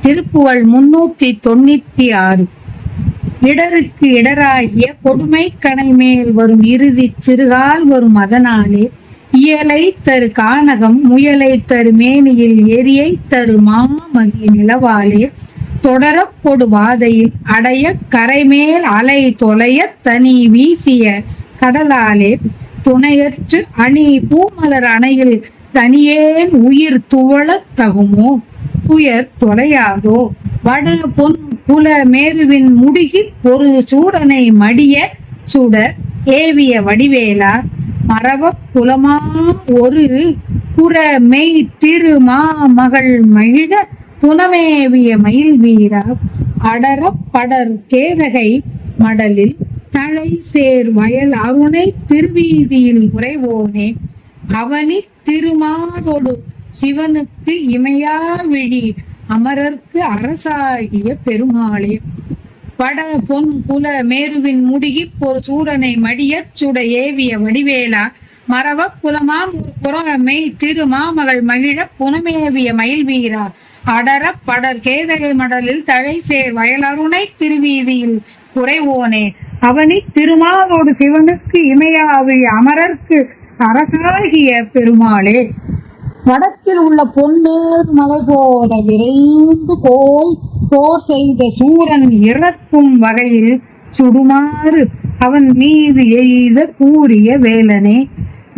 திருப்புகழ் 396. இடருக்கு இடராகிய கொடுமை கணை மேல் வரும் இறுதி சிறுகால் வரும் அதனாலே இயலை தரு கானகம் முயலை தரு மேனியில் எரியை தரு மாமதி நிலவாலே தொடரக் கொடு வாதையில் அடைய கரைமேல் அலை தொலைய தனி வீசிய கடலாலே துணையற்று அணி பூமலர் அணையில் தனியேன் உயிர் துவளத் தகுமோ துயர் தொலையாதோ வட பொன் குல மேருவின் முடுகி ஒரு சூரனை மடிய சுடர் ஏவிய வடிவேலா மரவ குலமா ஒரு புற மெய் திரு மகள் மகிழ துணமேவிய மயில் வீரா அடர படர் கேதகை மடலில் தழை சேர் வயல் அருணை திருவீதியில் உறைவோனே அவனி திருமாதொடு சிவனுக்கு இமையா விழி அமரர்க்கு அரசாகிய பெருமாளே வட பொன் குல மேருவின் முடுகி ஒரு சூரனை மடியச் சுட ஏவிய வடிவேலா மரவ குலமாம் ஒரு புறமை திரு மாமகள் மகிழ புனமேவிய மயில் வீரா அடர படர் கேதகை மடலில் தழை சேர் வயலருணை திருவீதியில் உறைவோனே அவனி திருமாலோடு சிவனுக்கு இமையாவி அமரர்க்கு அரசாகிய பெருமாளே வடக்கில் உள்ள பொன்னேர் மலை போல விரைந்து போர் செய்த சூரன் இறக்கும் வகையில் சுடுமாறு அவன் மீது எய்த கூறிய வேலனே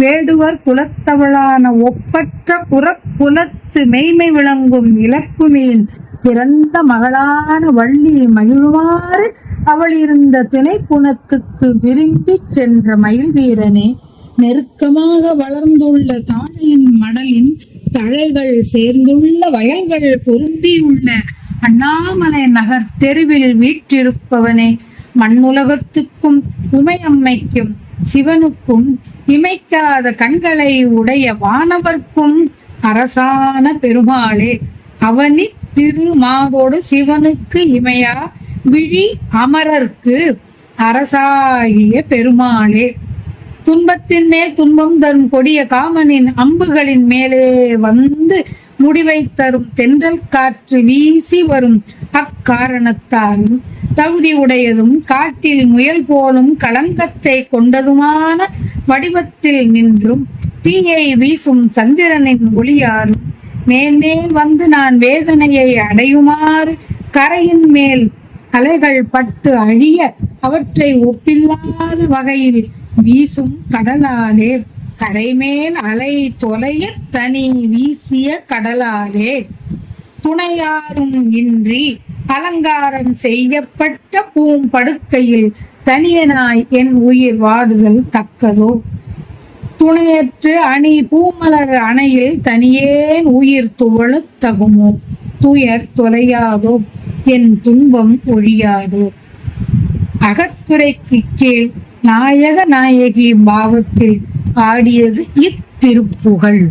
வேடுவர் குலத்தவளான ஒப்பற்ற புறக்குலத்து மெய்மை விளங்கும் இலக்குமீன் சிறந்த மகளான வள்ளி மகிழுமாறு அவள் இருந்த திணைப்புணத்துக்கு விரும்பி சென்ற மயில் வீரனே நெருக்கமாக வளர்ந்துள்ள தாழையின் மடலின் தழைகள் சேர்ந்துள்ள வயல்கள் பொருந்தியுள்ள அண்ணாமலை நகர் தெருவில் வீற்றிருப்பவனே மண்ணுலகத்துக்கும் உமையம்மைக்கும் சிவனுக்கும் இமைக்காத கண்களை உடைய வானவர்க்கும் அரசான பெருமாளே அவனி திருமாதோடு சிவனுக்கு இமையா விழி அமரர்க்கு அரசாகிய பெருமாளே துன்பத்தின் மேல் துன்பம் தரும் கொடிய காமனின் அம்புகளின் மேலே வந்து முடிவை தரும் தென்றல் காற்று வீசி வரும் அக்காரணத்தாலும் தகுதி உடையதும் காட்டில் முயல் போலும் களங்கத்தை கொண்டதுமான வடிவத்தில் நின்றும் தீயை வீசும் சந்திரனின் ஒளியாரும் மேன்மேல் வந்து நான் வேதனையை அடையுமாறு கரையின் மேல் அலைகள் பட்டு அழிய அவற்றை ஒப்பில்லாத வகையில் வீசும் கடலாலே கரைமேல் அலை தொலைய தனி வீசிய கடலாலே துணையாரும் இன்றி அலங்காரம் செய்யப்பட்ட பூம்படுக்கையில் தனியனாய் என் உயிர் வாடுதல் தக்கதோ துணையற்று அணி பூமலர் அணையில் தனியேன் உயிர் துவளத் தகுமோ துயர் தொலையாதோ என் துன்பம் ஒழியாதோ அகத்துறைக்கு கீழ் நாயக நாயகி பாவத்தில் பாடியது இத்திருப்புகழ்.